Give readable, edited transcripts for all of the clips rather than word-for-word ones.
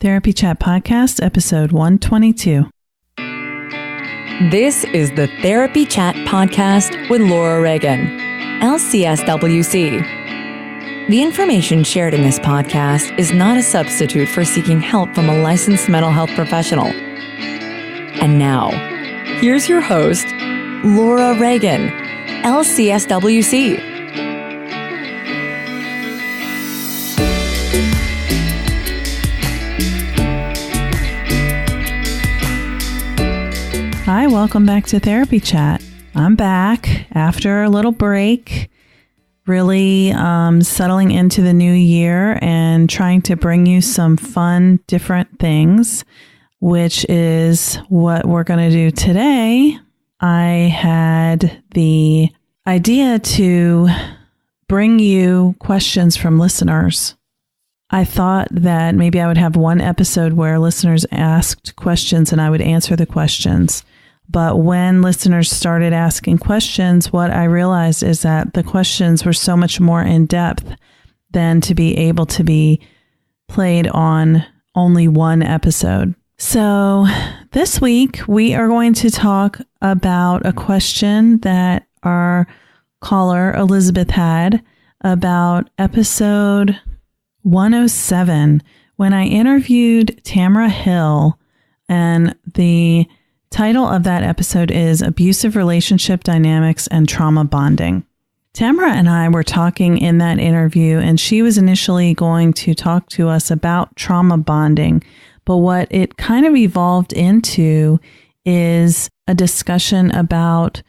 Therapy Chat Podcast, episode 122. This is the Therapy Chat Podcast with Laura Reagan, LCSW-C. The information shared in this podcast is not a substitute for seeking help from a licensed mental health professional. And now, here's your host, Laura Reagan, LCSW-C. Hi, welcome back to Therapy Chat. I'm back after a little break, really settling into the new year and trying to bring you some fun, different things, which is what we're going to do today. I had the idea to bring you questions from listeners. I thought that maybe I would have one episode where listeners asked questions and I would answer the questions. But when listeners started asking questions, what I realized is that the questions were so much more in depth than to be able to be played on only one episode. So this week, we are going to talk about a question that our caller, Elizabeth, had about episode 107, when I interviewed Tamra Hill, and the title of that episode is Abusive Relationship Dynamics and Trauma Bonding. Tamra and I were talking in that interview, and she was initially going to talk to us about trauma bonding. But what it kind of evolved into is a discussion about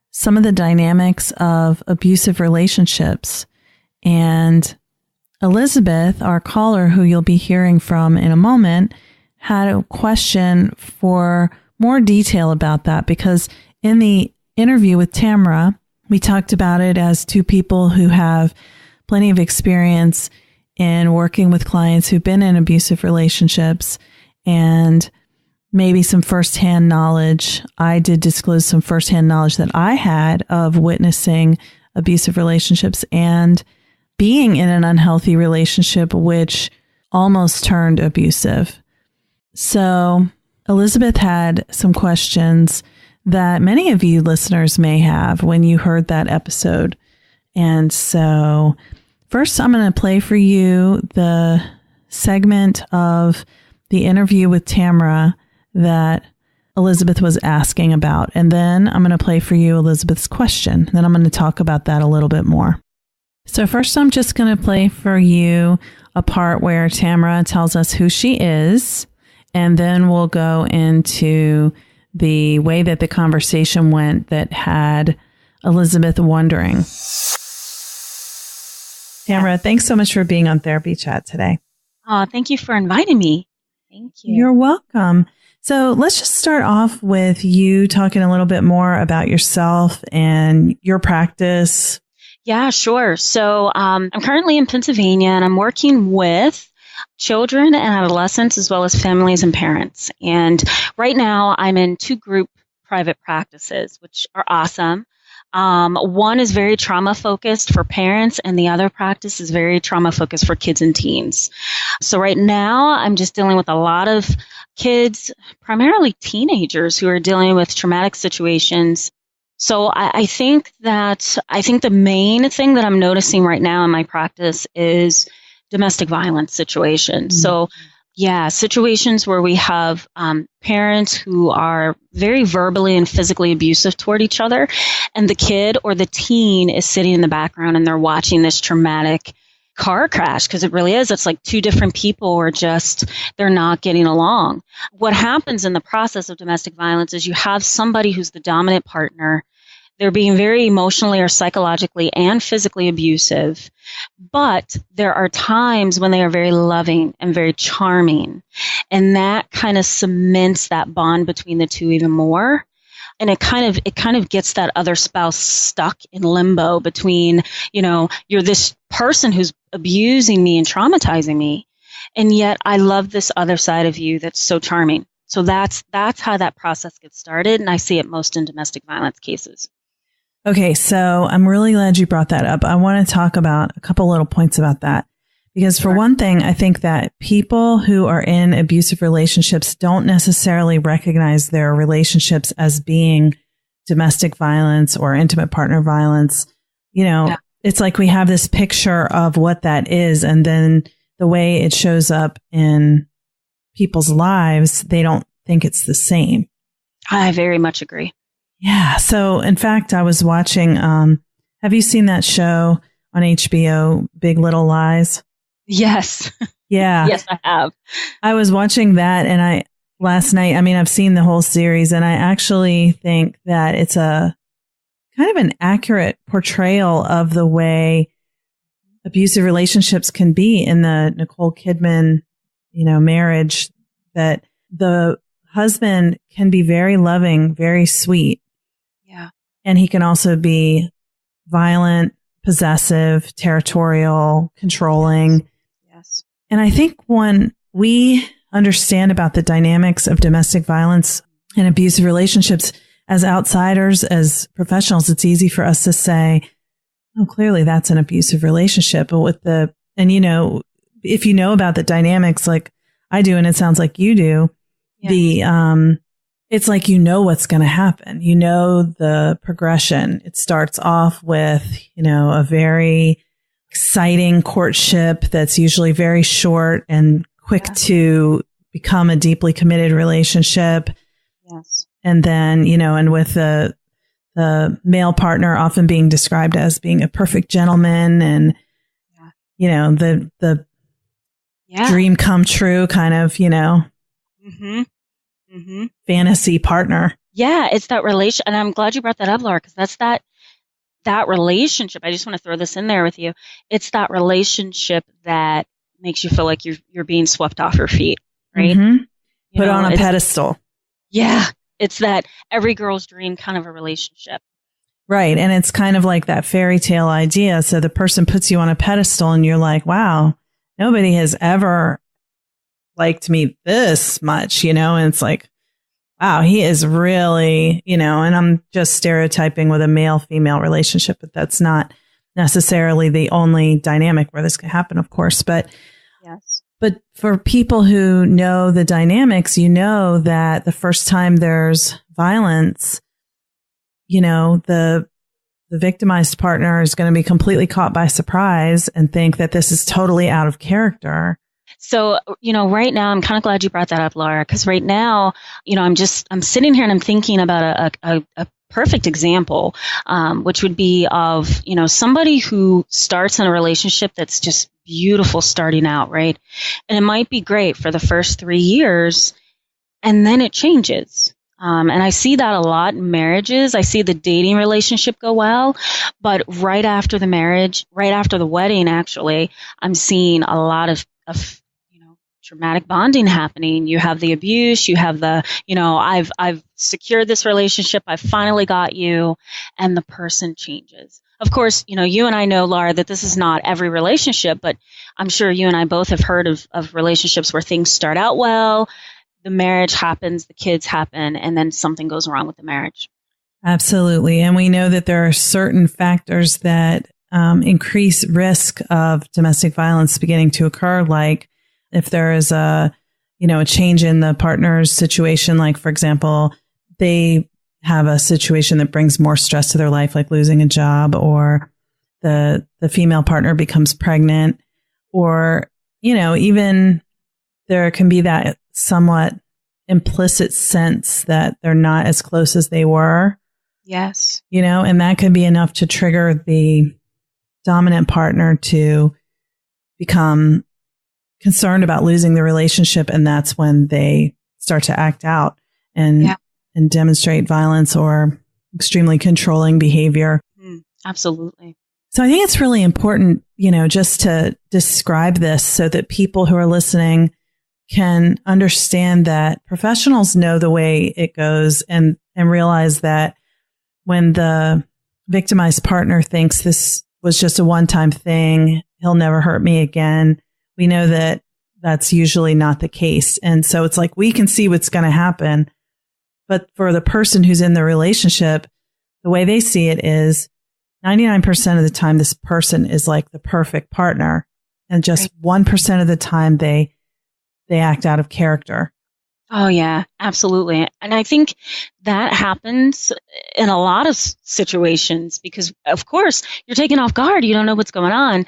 some of the dynamics of abusive relationships. And Elizabeth, our caller, who you'll be hearing from in a moment, had a question for more detail about that, because in the interview with Tamra, we talked about it as two people who have plenty of experience in working with clients who've been in abusive relationships and maybe some firsthand knowledge. I did disclose some firsthand knowledge that I had of witnessing abusive relationships and being in an unhealthy relationship, which almost turned abusive. So Elizabeth had some questions that many of you listeners may have when you heard that episode. And so first, I'm going to play for you the segment of the interview with Tamra that Elizabeth was asking about. And then I'm going to play for you Elizabeth's question. Then I'm going to talk about that a little bit more. So first, I'm just going to play for you a part where Tamra tells us who she is. And then we'll go into the way that the conversation went that had Elizabeth wondering. Tamra, thanks so much for being on Therapy Chat today. Thank you for inviting me. Thank you. You're welcome. So let's just start off with you talking a little bit more about yourself and your practice. Yeah, sure. So I'm currently in Pennsylvania, and I'm working with children and adolescents as well as families and parents. And right now I'm in two group private practices, which are awesome. One is very trauma focused for parents, and the other practice is very trauma focused for kids and teens. So right now I'm just dealing with a lot of kids, primarily teenagers, who are dealing with traumatic situations. So I think the main thing that I'm noticing right now in my practice is domestic violence situations. Mm-hmm. So, yeah, situations where we have parents who are very verbally and physically abusive toward each other, and the kid or the teen is sitting in the background and they're watching this traumatic car crash, because it really is. It's like two different people are they're not getting along. What happens in the process of domestic violence is you have somebody who's the dominant partner. They're being very emotionally or psychologically and physically abusive, but there are times when they are very loving and very charming, and that kind of cements that bond between the two even more. And it kind of gets that other spouse stuck in limbo between, you're this person who's abusing me and traumatizing me, and yet I love this other side of you that's so charming. So that's how that process gets started, and I see it most in domestic violence cases. Okay, so I'm really glad you brought that up. I want to talk about a couple little points about that, Because for one thing, I think that people who are in abusive relationships don't necessarily recognize their relationships as being domestic violence or intimate partner violence. It's like we have this picture of what that is. And then the way it shows up in people's lives, they don't think it's the same. I very much agree. Yeah. So in fact, I was watching, have you seen that show on HBO, Big Little Lies? Yes. Yeah. Yes, I have. I was watching that and last night, I've seen the whole series and I actually think that it's a kind of an accurate portrayal of the way abusive relationships can be in the Nicole Kidman, marriage, that the husband can be very loving, very sweet. Yeah. And he can also be violent, possessive, territorial, controlling. Yes. And I think when we understand about the dynamics of domestic violence and abusive relationships as outsiders, as professionals, it's easy for us to say, oh, clearly that's an abusive relationship. But if you know about the dynamics like I do, and it sounds like you do, yes. It's like what's going to happen. The progression. It starts off with, a very exciting courtship that's usually very short and quick to become a deeply committed relationship. Yes. And then, and with the male partner often being described as being a perfect gentleman and, the dream come true kind of, fantasy partner. Yeah, it's that relation. And I'm glad you brought that up, Laura, because that's that relationship. I just want to throw this in there with you. It's that relationship that makes you feel like you're being swept off your feet, right? Mm-hmm. Put on a pedestal. Yeah. It's that every girl's dream kind of a relationship. Right. And it's kind of like that fairy tale idea. So the person puts you on a pedestal and you're like, wow, nobody has ever liked me this much, and it's like, wow, he is really, and I'm just stereotyping with a male-female relationship, but that's not necessarily the only dynamic where this can happen, of course. But yes. But for people who know the dynamics, that the first time there's violence, the victimized partner is going to be completely caught by surprise and think that this is totally out of character. So, right now, I'm kind of glad you brought that up, Laura, because right now, I'm sitting here and I'm thinking about a perfect example, which would be of, somebody who starts in a relationship that's just beautiful starting out, right? And it might be great for the first 3 years, and then it changes. And I see that a lot in marriages. I see the dating relationship go well, but right after the marriage, right after the wedding, actually, I'm seeing a lot of traumatic bonding happening. You have the abuse, you have the, I've secured this relationship, I've finally got you, and the person changes. Of course, you and I know, Laura, that this is not every relationship, but I'm sure you and I both have heard of relationships where things start out well, the marriage happens, the kids happen, and then something goes wrong with the marriage. Absolutely. And we know that there are certain factors that increase risk of domestic violence beginning to occur, like if there is a change in the partner's situation, like, for example, they have a situation that brings more stress to their life, like losing a job, or the female partner becomes pregnant, or, even there can be that somewhat implicit sense that they're not as close as they were. Yes. And that could be enough to trigger the dominant partner to become concerned about losing the relationship, and that's when they start to act out and demonstrate violence or extremely controlling behavior. Absolutely. So I think it's really important, just to describe this so that people who are listening can understand that professionals know the way it goes and realize that when the victimized partner thinks this was just a one-time thing, he'll never hurt me again, we know that that's usually not the case. And so it's like we can see what's going to happen. But for the person who's in the relationship, the way they see it is 99% of the time, this person is like the perfect partner. And just 1% of the time they act out of character. Oh, yeah, absolutely. And I think that happens in a lot of situations because, of course, you're taken off guard. You don't know what's going on.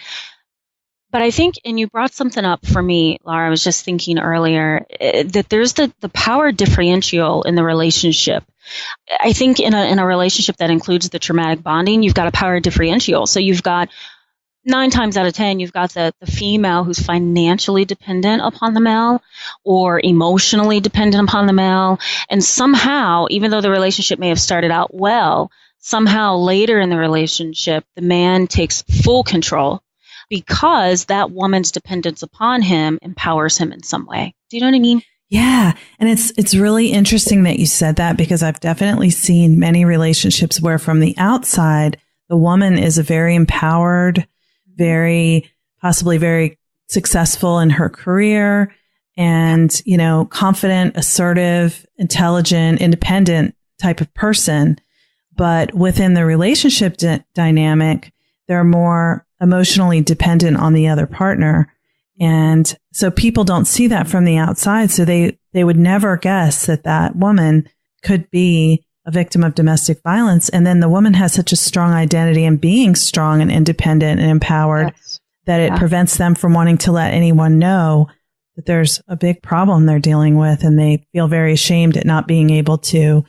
But I think, and you brought something up for me, Laura, I was just thinking earlier, that there's the power differential in the relationship. I think in a relationship that includes the traumatic bonding, you've got a power differential. So you've got 9 times out of 10, you've got the female who's financially dependent upon the male or emotionally dependent upon the male. And somehow, even though the relationship may have started out well, somehow later in the relationship, the man takes full control because that woman's dependence upon him empowers him in some way. Do you know what I mean? Yeah. And it's really interesting that you said that because I've definitely seen many relationships where from the outside, the woman is a very empowered, possibly very successful in her career and, confident, assertive, intelligent, independent type of person. But within the relationship dynamic, they're more emotionally dependent on the other partner. And so people don't see that from the outside. So they would never guess that woman could be a victim of domestic violence. And then the woman has such a strong identity in being strong and independent and empowered that it prevents them from wanting to let anyone know that there's a big problem they're dealing with. And they feel very ashamed at not being able to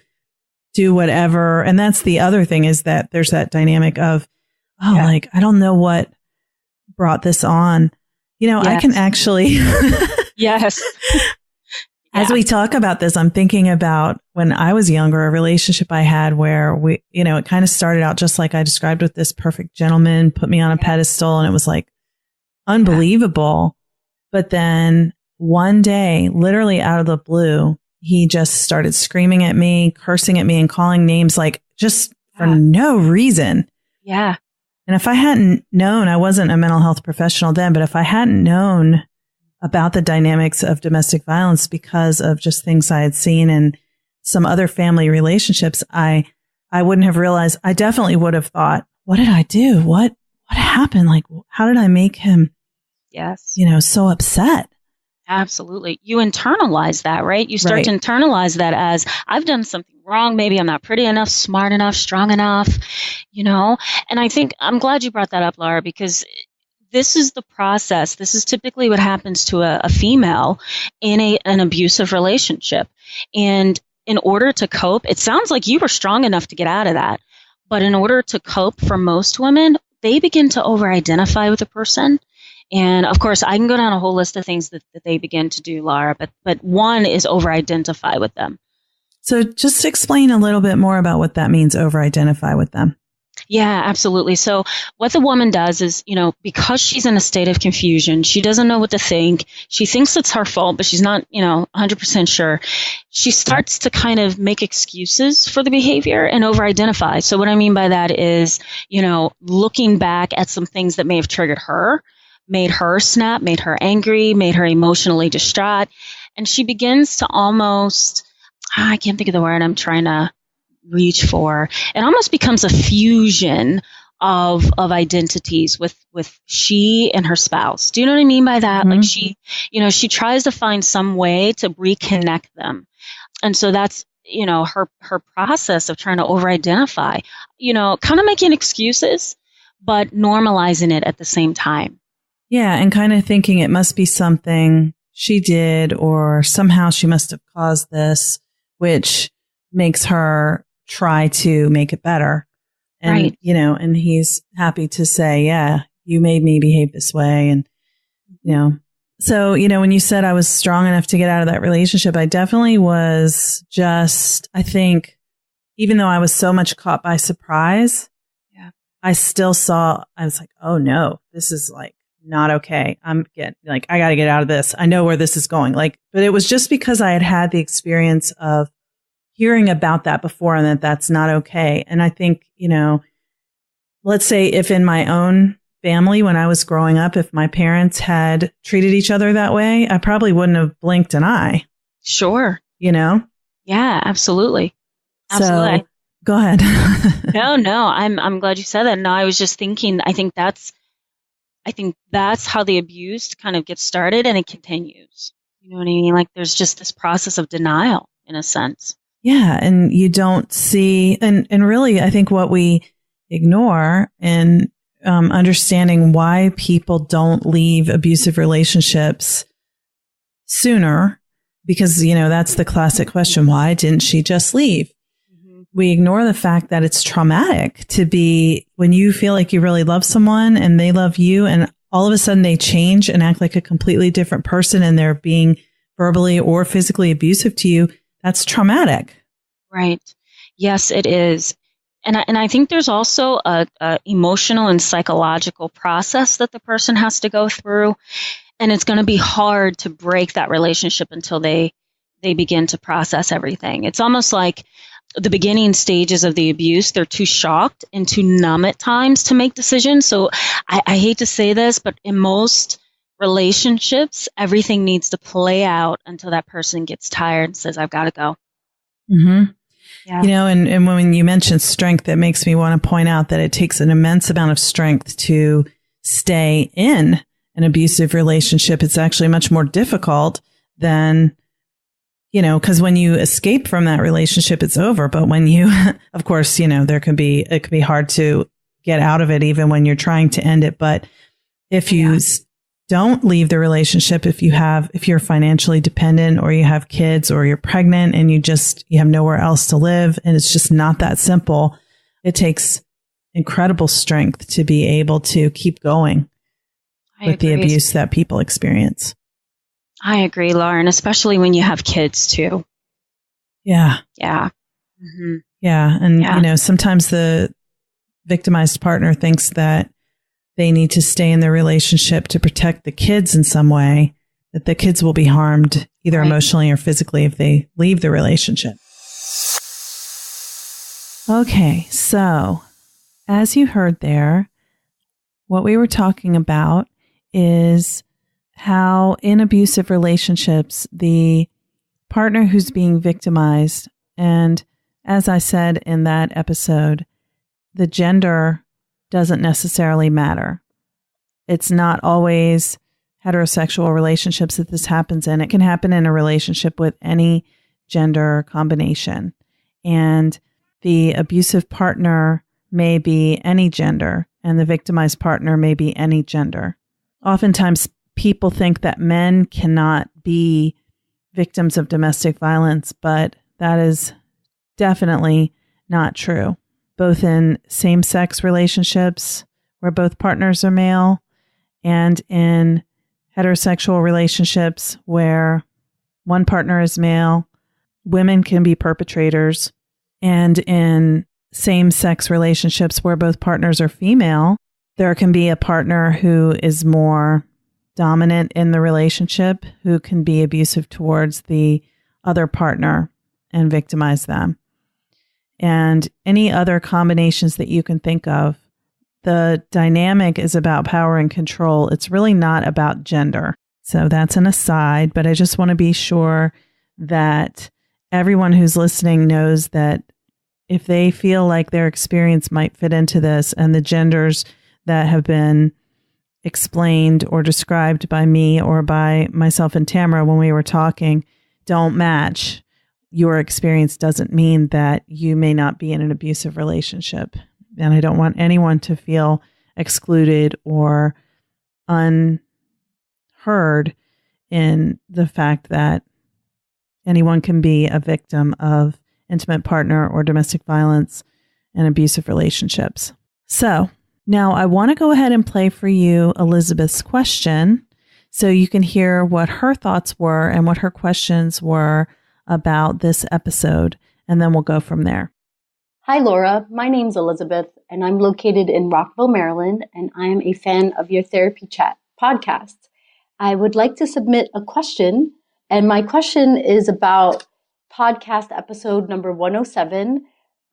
do whatever. And that's the other thing is that there's that dynamic of, I don't know what brought this on. I can actually. Yes. As we talk about this, I'm thinking about when I was younger, a relationship I had where it kind of started out just like I described with this perfect gentleman, put me on a pedestal, and it was like unbelievable. But then one day, literally out of the blue, he just started screaming at me, cursing at me, and calling names like just for no reason. Yeah. And if I hadn't known, I wasn't a mental health professional then, but if I hadn't known about the dynamics of domestic violence because of just things I had seen in some other family relationships, I wouldn't have realized. I definitely would have thought, what did I do? What happened? Like, how did I make him, so upset? Absolutely. You internalize that, right? You start to internalize that as I've done something wrong. Maybe I'm not pretty enough, smart enough, strong enough, And I think I'm glad you brought that up, Laura, because this is the process. This is typically what happens to a female in an abusive relationship. And in order to cope, it sounds like you were strong enough to get out of that. But in order to cope for most women, they begin to over-identify with a person. And of course, I can go down a whole list of things that they begin to do, Laura, but one is over-identify with them. So just explain a little bit more about what that means, over-identify with them. Yeah, absolutely. So what the woman does is, because she's in a state of confusion, she doesn't know what to think. She thinks it's her fault, but she's not, 100% sure. She starts to kind of make excuses for the behavior and over-identify. So what I mean by that is, looking back at some things that may have triggered her, made her snap, made her angry, made her emotionally distraught. And she begins to almost, I can't think of the word I'm trying to reach for. It almost becomes a fusion of identities with she and her spouse. Do you know what I mean by that? Mm-hmm. Like she tries to find some way to reconnect them. And so that's, her process of trying to over-identify, kind of making excuses, but normalizing it at the same time. Yeah. And kind of thinking it must be something she did or somehow she must have caused this, which makes her try to make it better. And, and he's happy to say, yeah, you made me behave this way. And, so, when you said I was strong enough to get out of that relationship, I definitely was I think, even though I was so much caught by surprise, I still I was like, oh no, this is like not okay. I got to get out of this. I know where this is going. But it was just because I had had the experience of hearing about that before and that's not okay. And I think, let's say if in my own family, when I was growing up, if my parents had treated each other that way, I probably wouldn't have blinked an eye. Sure. Yeah, absolutely. Absolutely. So, go ahead. No, I'm glad you said that. No, I was just thinking, I think that's I think that's how the abuse kind of gets started and it continues. You know what I mean? Like there's just this process of denial in a sense. Yeah. And you don't see, and really, I think what we ignore in understanding why people don't leave abusive relationships sooner, because, that's the classic question. Why didn't she just leave? We ignore the fact that it's traumatic to be when you feel like you really love someone and they love you and all of a sudden they change and act like a completely different person and they're being verbally or physically abusive to you. That's traumatic. Right. Yes, it is. And I think there's also a emotional and psychological process that the person has to go through. And it's going to be hard to break that relationship until they begin to process everything. It's almost like the beginning stages of the abuse, they're too shocked and too numb at times to make decisions. So I hate to say this, but in most relationships, everything needs to play out until that person gets tired and says, I've got to go. Mm-hmm. Yeah. And when you mention strength, it makes me want to point out that it takes an immense amount of strength to stay in an abusive relationship. It's actually much more difficult than because when you escape from that relationship, it's over. But when you, of course, it can be hard to get out of it even when you're trying to end it. But if you don't leave the relationship, if you're financially dependent or you have kids or you're pregnant and you have nowhere else to live and it's just not that simple, it takes incredible strength to be able to keep going with the abuse that people experience. I agree, Laura, and especially when you have kids too. Yeah. Yeah. Mm-hmm. Yeah. And, sometimes the victimized partner thinks that they need to stay in the relationship to protect the kids in some way, that the kids will be harmed either emotionally or physically if they leave the relationship. Okay. So as you heard there, what we were talking about is how in abusive relationships, the partner who's being victimized, and as I said in that episode, the gender doesn't necessarily matter. It's not always heterosexual relationships that this happens in. It can happen in a relationship with any gender combination. And the abusive partner may be any gender, and the victimized partner may be any gender. Oftentimes, people think that men cannot be victims of domestic violence, but that is definitely not true. Both in same-sex relationships where both partners are male and in heterosexual relationships where one partner is male, women can be perpetrators. And in same-sex relationships where both partners are female, there can be a partner who is more dominant in the relationship who can be abusive towards the other partner and victimize them. And any other combinations that you can think of, the dynamic is about power and control. It's really not about gender. So that's an aside, but I just want to be sure that everyone who's listening knows that if they feel like their experience might fit into this and the genders that have been explained or described by me or by myself and Tamra when we were talking don't match, your experience doesn't mean that you may not be in an abusive relationship. And I don't want anyone to feel excluded or unheard in the fact that anyone can be a victim of intimate partner or domestic violence and abusive relationships. So now I want to go ahead and play for you Elizabeth's question so you can hear what her thoughts were and what her questions were about this episode, and then we'll go from there. Hi, Laura. My name's Elizabeth, and I'm located in Rockville, Maryland, and I am a fan of your Therapy Chat podcast. I would like to submit a question, and my question is about podcast episode number 107,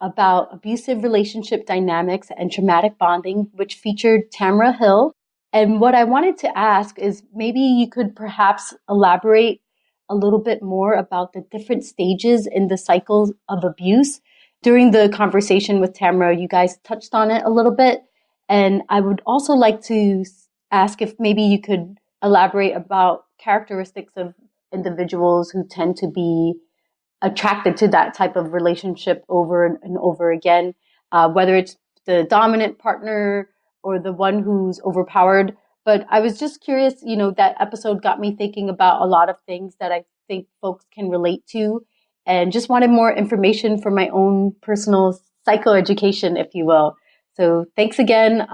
about abusive relationship dynamics and traumatic bonding, which featured Tamra Hill. And what I wanted to ask is maybe you could perhaps elaborate a little bit more about the different stages in the cycles of abuse. During the conversation with Tamra, you guys touched on it a little bit. And I would also like to ask if maybe you could elaborate about characteristics of individuals who tend to be attracted to that type of relationship over and over again, whether it's the dominant partner or the one who's overpowered. But I was just curious, that episode got me thinking about a lot of things that I think folks can relate to, and just wanted more information for my own personal psychoeducation, if you will. So thanks again.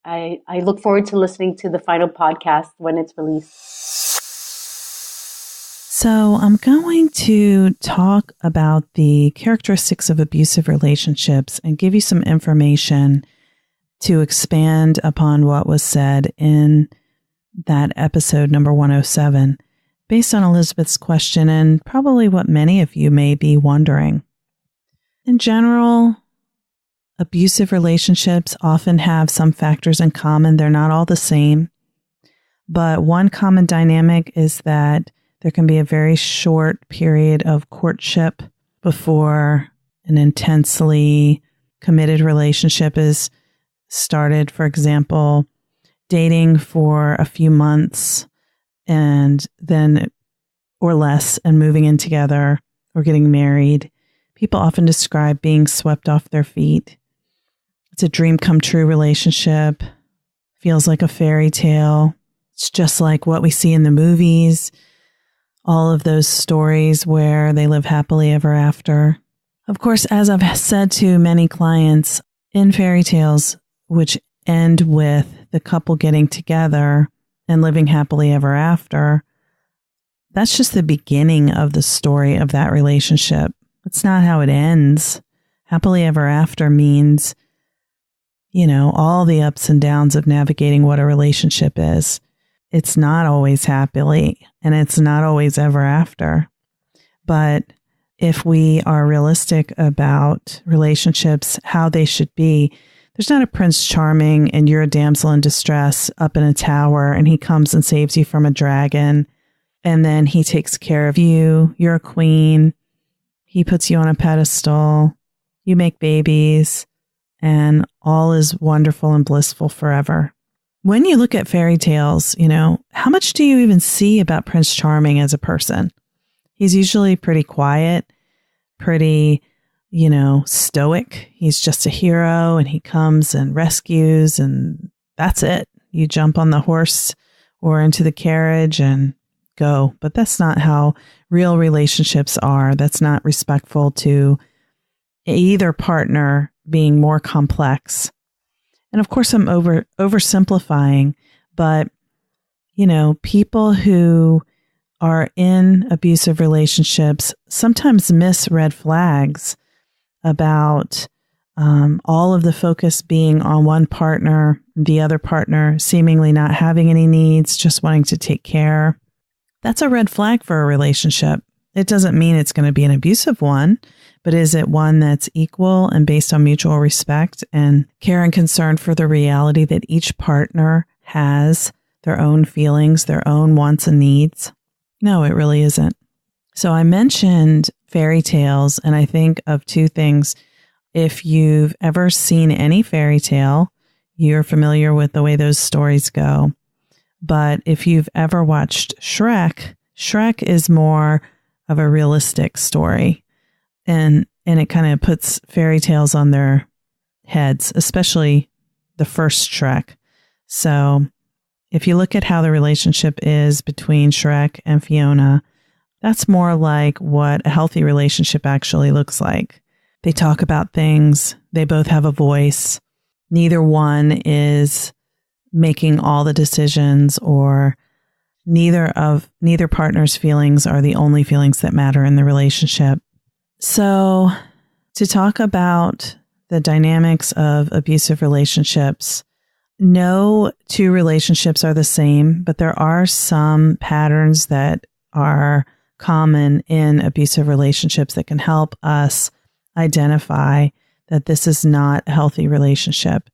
I look forward to listening to the final podcast when it's released. So I'm going to talk about the characteristics of abusive relationships and give you some information to expand upon what was said in that episode number 107, based on Elizabeth's question and probably what many of you may be wondering. In general, abusive relationships often have some factors in common. They're not all the same, but one common dynamic is that there can be a very short period of courtship before an intensely committed relationship is started. For example, dating for a few months and then or less and moving in together or getting married. People often describe being swept off their feet. It's a dream come true relationship. Feels like a fairy tale. It's just like what we see in the movies. All of those stories where they live happily ever after. Of course, as I've said to many clients, in fairy tales, which end with the couple getting together and living happily ever after, that's just the beginning of the story of that relationship. It's not how it ends. Happily ever after means, all the ups and downs of navigating what a relationship is. It's not always happily, and it's not always ever after. But if we are realistic about relationships, how they should be, there's not a Prince Charming and you're a damsel in distress up in a tower and he comes and saves you from a dragon and then he takes care of you. You're a queen. He puts you on a pedestal. You make babies and all is wonderful and blissful forever. When you look at fairy tales, how much do you even see about Prince Charming as a person? He's usually pretty quiet, pretty, stoic. He's just a hero and he comes and rescues and that's it. You jump on the horse or into the carriage and go. But that's not how real relationships are. That's not respectful to either partner being more complex. And of course, I'm oversimplifying, but, people who are in abusive relationships sometimes miss red flags about all of the focus being on one partner, the other partner seemingly not having any needs, just wanting to take care. That's a red flag for a relationship. It doesn't mean it's going to be an abusive one, but is it one that's equal and based on mutual respect and care and concern for the reality that each partner has their own feelings, their own wants and needs? No, it really isn't. So I mentioned fairy tales, and I think of two things. If you've ever seen any fairy tale, you're familiar with the way those stories go. But if you've ever watched Shrek, Shrek is more of a realistic story. And it kind of puts fairy tales on their heads, especially the first Shrek. So if you look at how the relationship is between Shrek and Fiona, that's more like what a healthy relationship actually looks like. They talk about things. They both have a voice. Neither one is making all the decisions, or neither partner's feelings are the only feelings that matter in the relationship. So to talk about the dynamics of abusive relationships, no two relationships are the same, but there are some patterns that are common in abusive relationships that can help us identify that this is not a healthy relationship.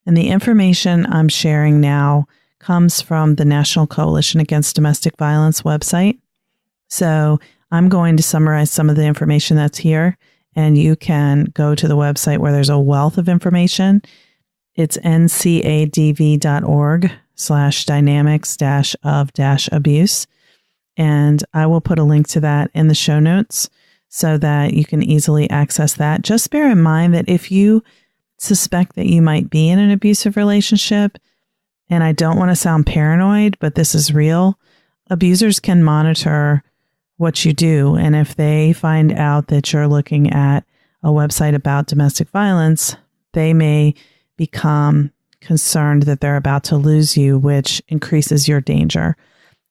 And the information I'm sharing now comes from the National Coalition Against Domestic Violence website. So I'm going to summarize some of the information that's here, and you can go to the website where there's a wealth of information. It's ncadv.org/dynamics-of-abuse. And I will put a link to that in the show notes so that you can easily access that. Just bear in mind that if you suspect that you might be in an abusive relationship, and I don't want to sound paranoid, but this is real, abusers can monitor what you do. And if they find out that you're looking at a website about domestic violence, they may become concerned that they're about to lose you, which increases your danger.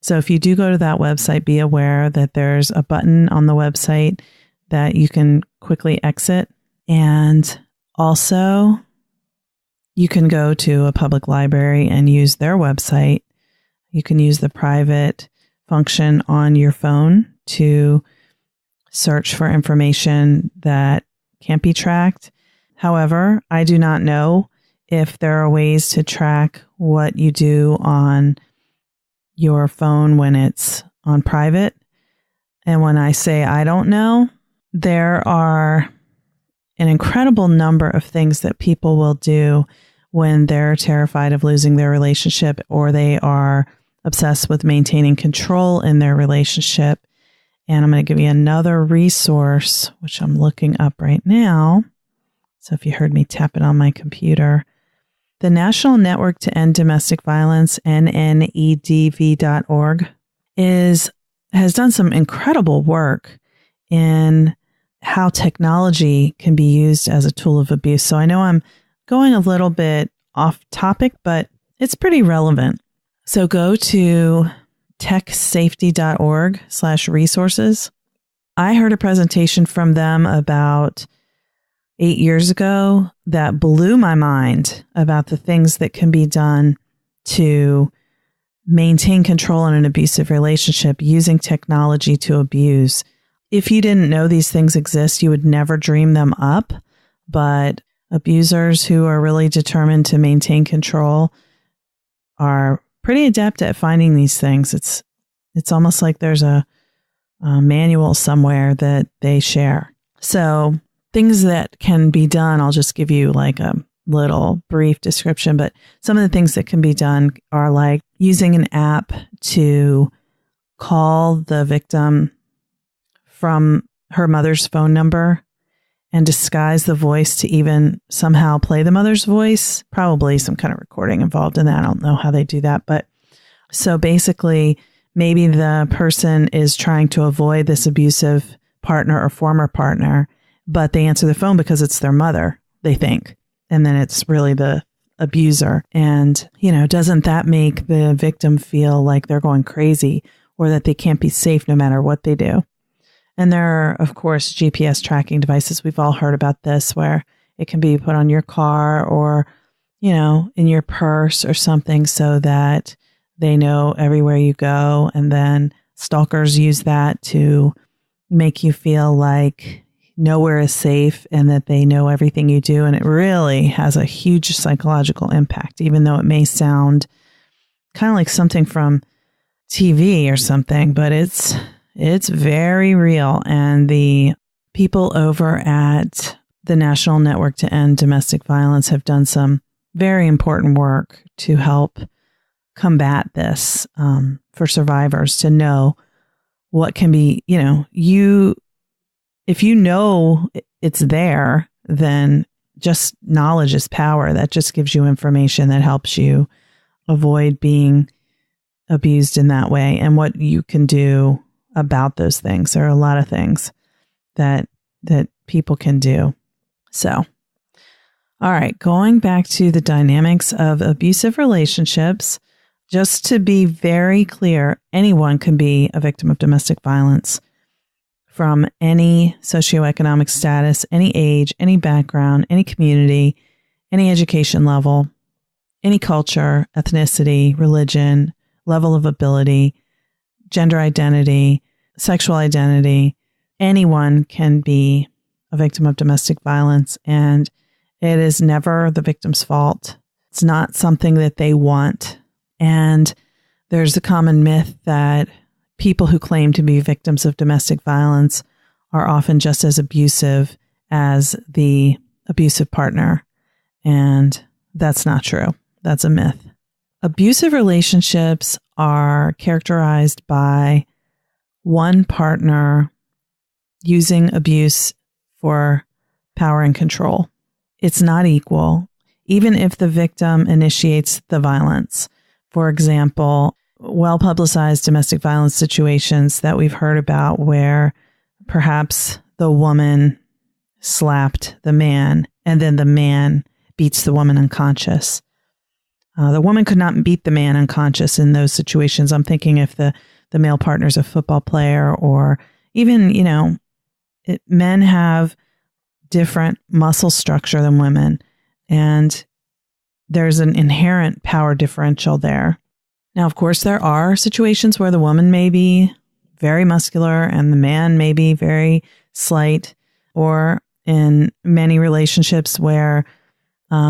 So if you do go to that website, be aware that there's a button on the website that you can quickly exit. And also, you can go to a public library and use their website. You can use the private function on your phone to search for information that can't be tracked. However, I do not know if there are ways to track what you do on your phone when it's on private. And when I say I don't know, there are an incredible number of things that people will do when they're terrified of losing their relationship or they are obsessed with maintaining control in their relationship. And I'm going to give you another resource, which I'm looking up right now. So if you heard me tap it on my computer, the National Network to End Domestic Violence, nnedv.org, has done some incredible work in how technology can be used as a tool of abuse. So I know I'm going a little bit off topic, but it's pretty relevant. So go to techsafety.org/resources. I heard a presentation from them about 8 years ago that blew my mind about the things that can be done to maintain control in an abusive relationship using technology to abuse. If you didn't know these things exist, you would never dream them up. But abusers who are really determined to maintain control are pretty adept at finding these things. It's almost like there's a manual somewhere that they share. So things that can be done, I'll just give you like a little brief description, but some of the things that can be done are like using an app to call the victim from her mother's phone number and disguise the voice to even somehow play the mother's voice. Probably some kind of recording involved in that. I don't know how they do that. But so basically, maybe the person is trying to avoid this abusive partner or former partner, but they answer the phone because it's their mother, they think. And then it's really the abuser. And, doesn't that make the victim feel like they're going crazy or that they can't be safe no matter what they do? And there are, of course, GPS tracking devices. We've all heard about this, where it can be put on your car or, in your purse or something so that they know everywhere you go. And then stalkers use that to make you feel like nowhere is safe and that they know everything you do. And it really has a huge psychological impact, even though it may sound kind of like something from TV or something, but it's very real. And the people over at the National Network to End Domestic Violence have done some very important work to help combat this for survivors to know what can be, if you know it's there, then just knowledge is power. That just gives you information that helps you avoid being abused in that way and what you can do about those things. There are a lot of things that people can do. So, all right, going back to the dynamics of abusive relationships, just to be very clear, anyone can be a victim of domestic violence from any socioeconomic status, any age, any background, any community, any education level, any culture, ethnicity, religion, level of ability, gender identity, sexual identity. Anyone can be a victim of domestic violence, and it is never the victim's fault. It's not something that they want. And there's a common myth that people who claim to be victims of domestic violence are often just as abusive as the abusive partner. And That's not true. That's a myth. Abusive relationships are characterized by one partner using abuse for power and control. It's not equal, even if the victim initiates the violence. For example, well-publicized domestic violence situations that we've heard about where perhaps the woman slapped the man and then the man beats the woman unconscious. The woman could not beat the man unconscious in those situations. I'm thinking if the male partner is a football player, or even, men have different muscle structure than women, and there's an inherent power differential there. Now, of course, there are situations where the woman may be very muscular and the man may be very slight, or in many relationships where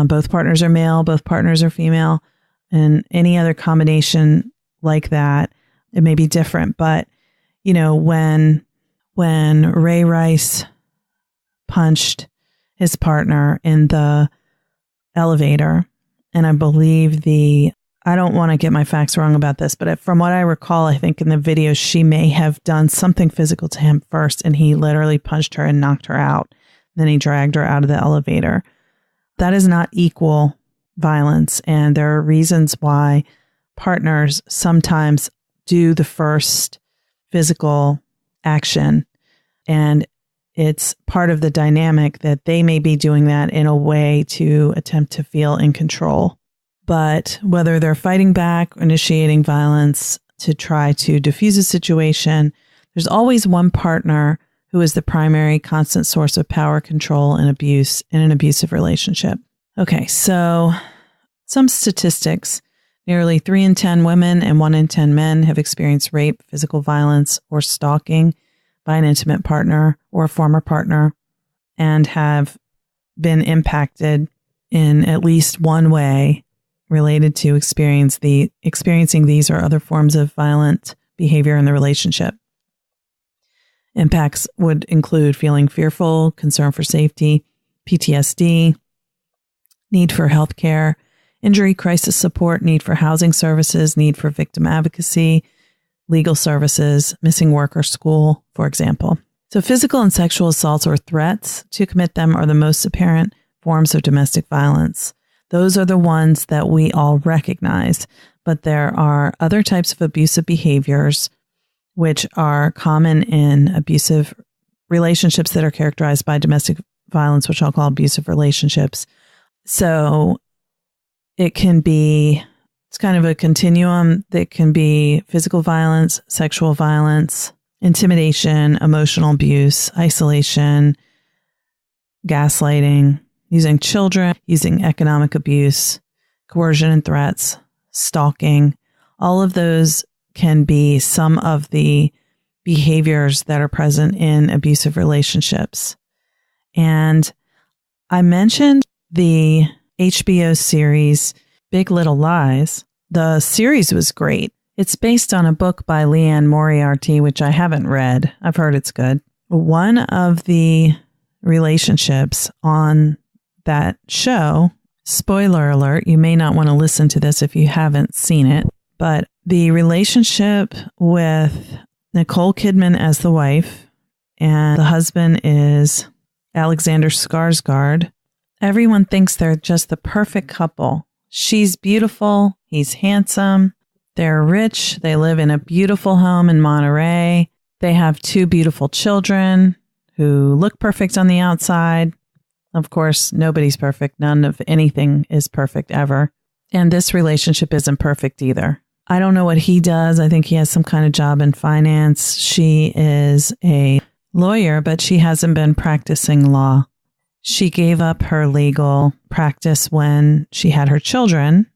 both partners are male, both partners are female, and any other combination like that, it may be different. But, when Ray Rice punched his partner in the elevator, and I believe I don't want to get my facts wrong about this, but from what I recall, I think in the video, she may have done something physical to him first, and he literally punched her and knocked her out. Then he dragged her out of the elevator. That is not equal violence. And there are reasons why partners sometimes do the first physical action. And it's part of the dynamic that they may be doing that in a way to attempt to feel in control. But whether they're fighting back, initiating violence to try to diffuse a situation, there's always one partner who is the primary constant source of power, control, and abuse in an abusive relationship. Okay, so some statistics. Nearly 3 in 10 women and 1 in 10 men have experienced rape, physical violence, or stalking by an intimate partner or a former partner, and have been impacted in at least one way related to experiencing these or other forms of violent behavior in the relationship. Impacts would include feeling fearful, concern for safety, PTSD, need for health care, injury crisis support, need for housing services, need for victim advocacy, legal services, missing work or school, for example. So physical and sexual assaults or threats to commit them are the most apparent forms of domestic violence. Those are the ones that we all recognize, but there are other types of abusive behaviors which are common in abusive relationships that are characterized by domestic violence, which I'll call abusive relationships. So it's kind of a continuum that can be physical violence, sexual violence, intimidation, emotional abuse, isolation, gaslighting, using children, using economic abuse, coercion and threats, stalking. All of those can be some of the behaviors that are present in abusive relationships. And I mentioned the HBO series Big Little Lies. The series was great. It's based on a book by Leanne Moriarty, which I haven't read. I've heard it's good. One of the relationships on that show, spoiler alert, you may not want to listen to this if you haven't seen it, but the relationship with Nicole Kidman as the wife and the husband is Alexander Skarsgård. Everyone thinks they're just the perfect couple. She's beautiful. He's handsome. They're rich. They live in a beautiful home in Monterey. They have 2 beautiful children who look perfect on the outside. Of course, nobody's perfect. None of anything is perfect ever. And this relationship isn't perfect either. I don't know what he does. I think he has some kind of job in finance. She is a lawyer, but she hasn't been practicing law. She gave up her legal practice when she had her children.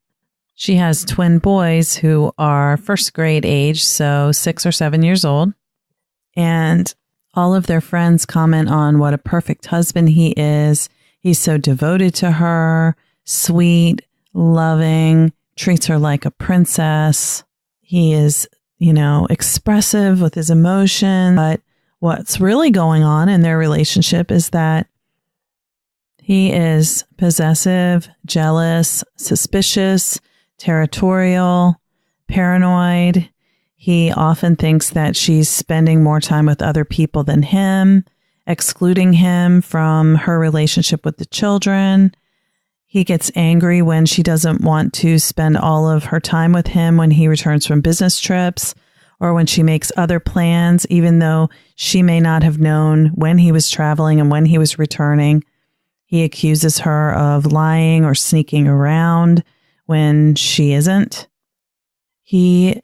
She has twin boys who are first grade age, so 6 or 7 years old. And all of their friends comment on what a perfect husband he is. He's so devoted to her, sweet, loving, treats her like a princess. He is, expressive with his emotion. But what's really going on in their relationship is that He is possessive, jealous, suspicious, territorial, paranoid. He often thinks that she's spending more time with other people than him, excluding him from her relationship with the children. He gets angry when she doesn't want to spend all of her time with him when he returns from business trips or when she makes other plans, even though she may not have known when he was traveling and when he was returning. He accuses her of lying or sneaking around when she isn't. He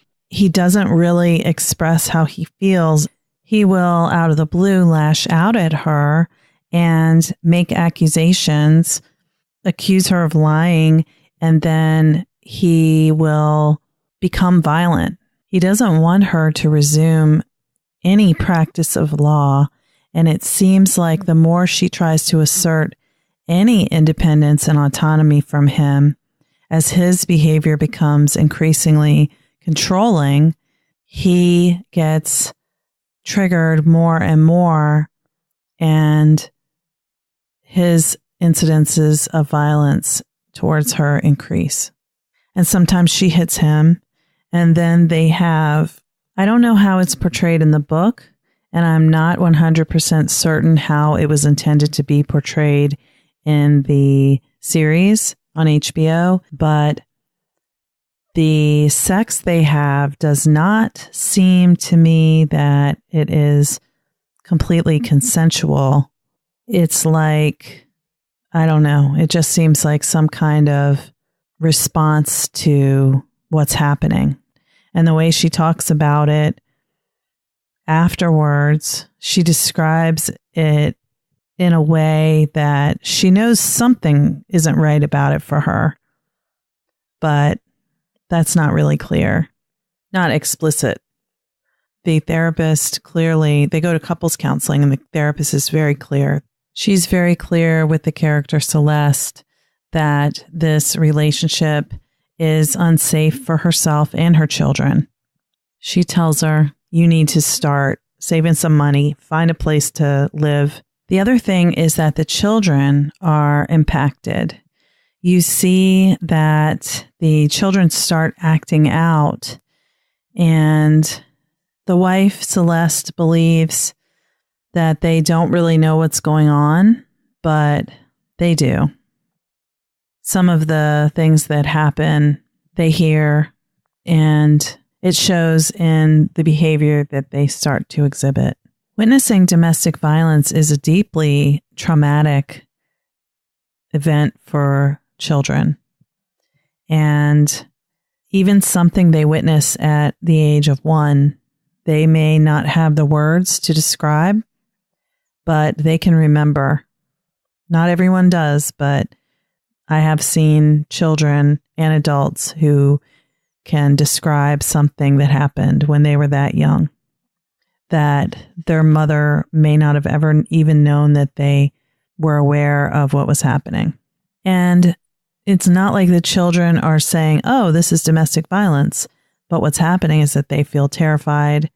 doesn't really express how he feels. He will, out of the blue, lash out at her and make accusations, accuse her of lying, and then he will become violent. He doesn't want her to resume any practice of law, and it seems like the more she tries to assert any independence and autonomy from him, as his behavior becomes increasingly controlling, he gets triggered more and more, and his incidences of violence towards her increase. And sometimes she hits him, and then they have, I don't know how it's portrayed in the book, and I'm not 100% certain how it was intended to be portrayed in the series on HBO, but the sex they have does not seem to me that it is completely consensual. It's like, I don't know, it just seems like some kind of response to what's happening. And the way she talks about it afterwards, she describes it in a way that she knows something isn't right about it for her, but that's not really clear, not explicit. The therapist clearly, they go to couples counseling and the therapist is very clear. She's very clear with the character Celeste that this relationship is unsafe for herself and her children. She tells her, you need to start saving some money, find a place to live. The other thing is that the children are impacted. You see that the children start acting out, and the wife, Celeste, believes that they don't really know what's going on, but they do. Some of the things that happen, they hear, and it shows in the behavior that they start to exhibit. Witnessing domestic violence is a deeply traumatic event for children. And even something they witness at the age of 1, they may not have the words to describe, but they can remember. Not everyone does, but I have seen children and adults who can describe something that happened when they were that young, that their mother may not have ever even known that they were aware of what was happening. And it's not like the children are saying, oh, this is domestic violence. But what's happening is that they feel terrified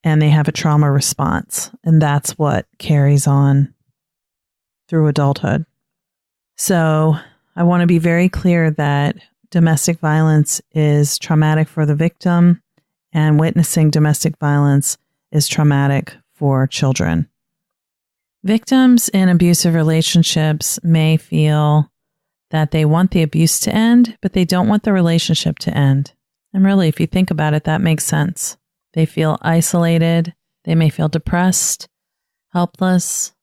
and they have a trauma response. And that's what carries on through adulthood. So I want to be very clear that domestic violence is traumatic for the victim, and witnessing domestic violence is traumatic for children. Victims in abusive relationships may feel that they want the abuse to end, but they don't want the relationship to end. And really, if you think about it, that makes sense. They feel isolated. They may feel depressed, helpless,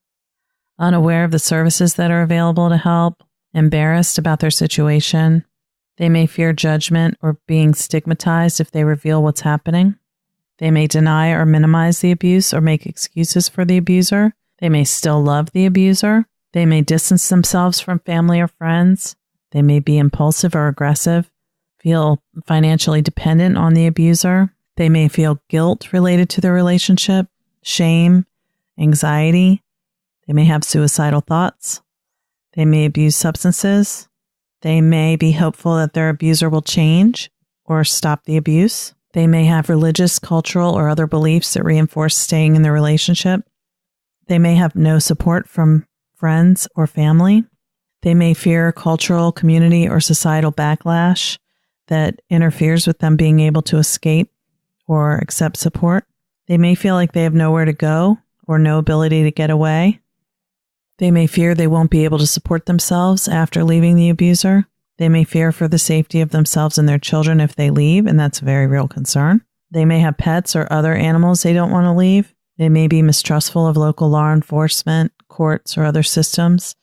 unaware of the services that are available to help, embarrassed about their situation. They may fear judgment or being stigmatized if they reveal what's happening. They may deny or minimize the abuse or make excuses for the abuser. They may still love the abuser. They may distance themselves from family or friends. They may be impulsive or aggressive, feel financially dependent on the abuser. They may feel guilt related to the relationship, shame, anxiety. They may have suicidal thoughts. They may abuse substances. They may be hopeful that their abuser will change or stop the abuse. They may have religious, cultural, or other beliefs that reinforce staying in the relationship. They may have no support from friends, or family. They may fear cultural, community, or societal backlash that interferes with them being able to escape or accept support. They may feel like they have nowhere to go or no ability to get away. They may fear they won't be able to support themselves after leaving the abuser. They may fear for the safety of themselves and their children if they leave, and that's a very real concern. They may have pets or other animals they don't want to leave. They may be mistrustful of local law enforcement, courts, or other systems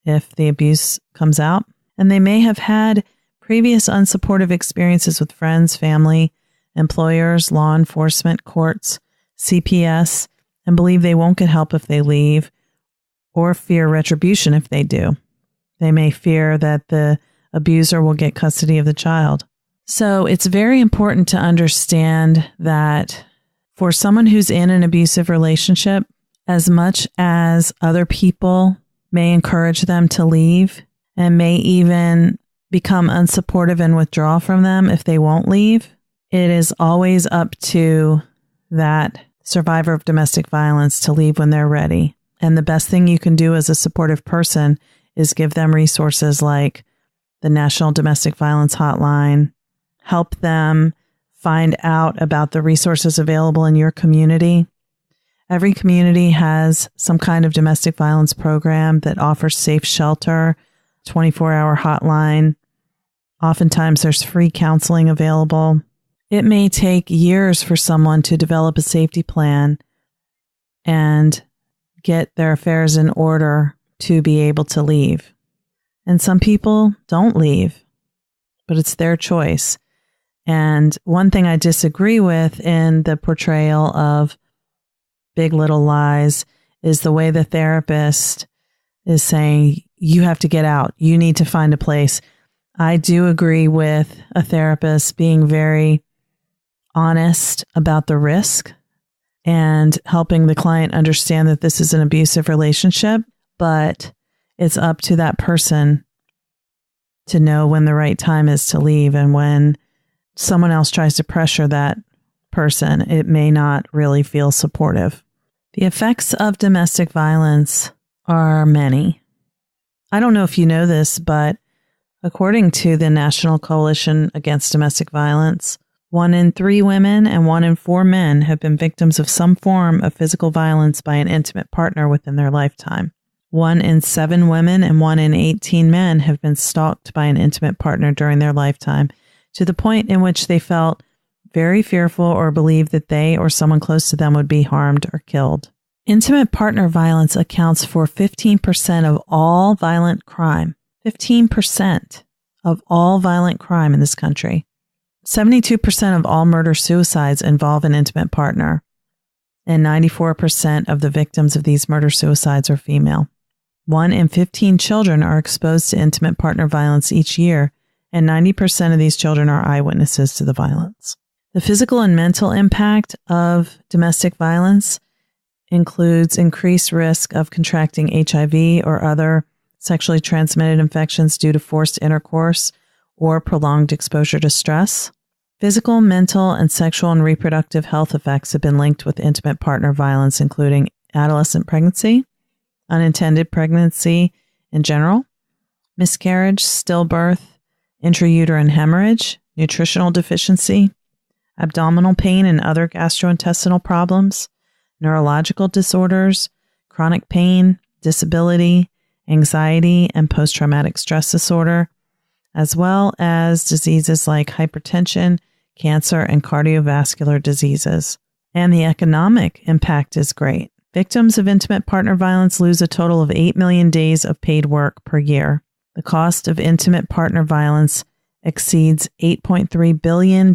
if the abuse comes out. And they may have had previous unsupportive experiences with friends, family, employers, law enforcement, courts, CPS, and believe they won't get help if they leave, or fear retribution if they do. They may fear that the abuser will get custody of the child. So it's very important to understand that for someone who's in an abusive relationship, as much as other people may encourage them to leave and may even become unsupportive and withdraw from them if they won't leave, it is always up to that survivor of domestic violence to leave when they're ready. And the best thing you can do as a supportive person is give them resources like the National Domestic Violence Hotline, help them find out about the resources available in your community. Every community has some kind of domestic violence program that offers safe shelter, 24-hour hotline. Oftentimes there's free counseling available. It may take years for someone to develop a safety plan and get their affairs in order to be able to leave. And some people don't leave, but it's their choice. And one thing I disagree with in the portrayal of Big Little Lies is the way the therapist is saying, you have to get out. You need to find a place. I do agree with a therapist being very honest about the risk and helping the client understand that this is an abusive relationship, but it's up to that person to know when the right time is to leave. And when someone else tries to pressure that person, it may not really feel supportive. The effects of domestic violence are many. I don't know if you know this, but according to the National Coalition Against Domestic Violence, 1 in 3 women and 1 in 4 men have been victims of some form of physical violence by an intimate partner within their lifetime. 1 in 7 women and 1 in 18 men have been stalked by an intimate partner during their lifetime, to the point in which they felt very fearful or believed that they or someone close to them would be harmed or killed. Intimate partner violence accounts for 15% of all violent crime. 15% of all violent crime in this country. 72% of all murder-suicides involve an intimate partner, and 94% of the victims of these murder-suicides are female. 1 in 15 children are exposed to intimate partner violence each year, and 90% of these children are eyewitnesses to the violence. The physical and mental impact of domestic violence includes increased risk of contracting HIV or other sexually transmitted infections due to forced intercourse or prolonged exposure to stress. Physical, mental, and sexual and reproductive health effects have been linked with intimate partner violence, including adolescent pregnancy, unintended pregnancy in general, miscarriage, stillbirth, intrauterine hemorrhage, nutritional deficiency, abdominal pain and other gastrointestinal problems, neurological disorders, chronic pain, disability, anxiety, and post-traumatic stress disorder, as well as diseases like hypertension, cancer, and cardiovascular diseases. And the economic impact is great. Victims of intimate partner violence lose a total of 8 million days of paid work per year. The cost of intimate partner violence exceeds $8.3 billion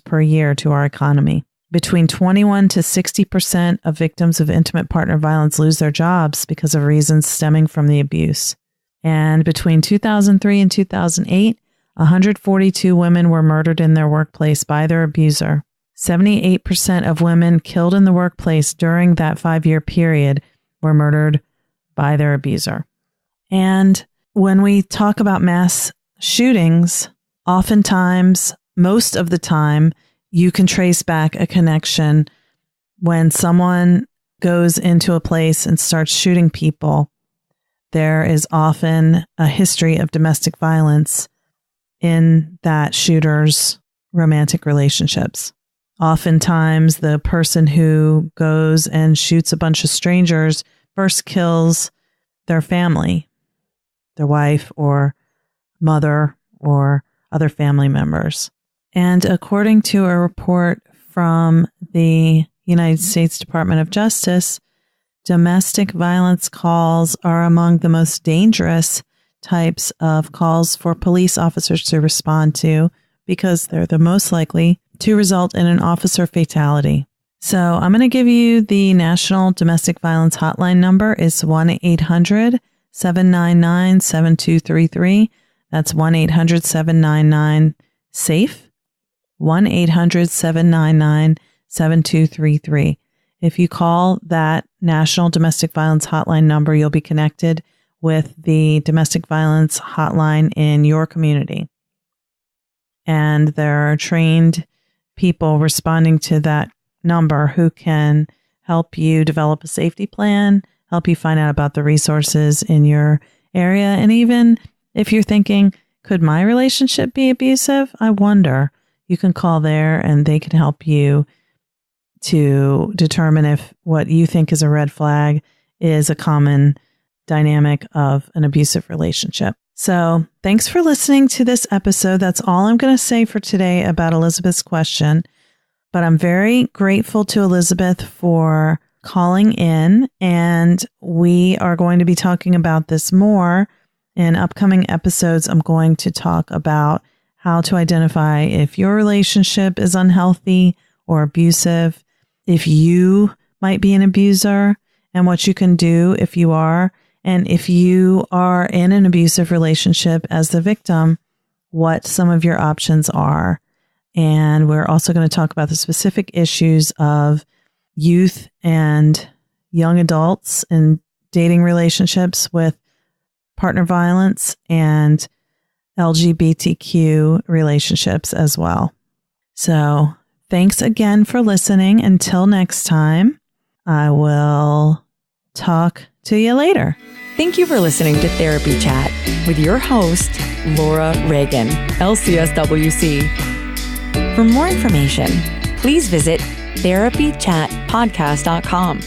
per year to our economy. Between 21 to 60% of victims of intimate partner violence lose their jobs because of reasons stemming from the abuse. And between 2003 and 2008, 142 women were murdered in their workplace by their abuser. 78% of women killed in the workplace during that 5-year period were murdered by their abuser. And when we talk about mass shootings, oftentimes, most of the time, you can trace back a connection when someone goes into a place and starts shooting people. there is often a history of domestic violence in that shooter's romantic relationships. Oftentimes, the person who goes and shoots a bunch of strangers first kills their family, their wife or mother or other family members. And according to a report from the United States Department of Justice, domestic violence calls are among the most dangerous types of calls for police officers to respond to because they're the most likely to result in an officer fatality. So I'm going to give you the National Domestic Violence Hotline number. It's 1-800-799-7233. That's 1-800-799-SAFE. 1-800-799-7233. If you call that National Domestic Violence Hotline number, you'll be connected with the domestic violence hotline in your community. And there are trained people responding to that number who can help you develop a safety plan, help you find out about the resources in your area. And even if you're thinking, could my relationship be abusive? I wonder. You can call there and they can help you to determine if what you think is a red flag is a common dynamic of an abusive relationship. So thanks for listening to this episode. That's all I'm going to say for today about Elizabeth's question. But I'm very grateful to Elizabeth for calling in, and we are going to be talking about this more in upcoming episodes. I'm going to talk about how to identify if your relationship is unhealthy or abusive, if you might be an abuser, and what you can do if you are. And if you are in an abusive relationship as the victim, what some of your options are. And we're also going to talk about the specific issues of youth and young adults in dating relationships with partner violence and LGBTQ relationships as well. So thanks again for listening. Until next time, I will talk to you later. Thank you for listening to Therapy Chat with your host, Laura Reagan, LCSW-C. For more information, please visit therapychatpodcast.com.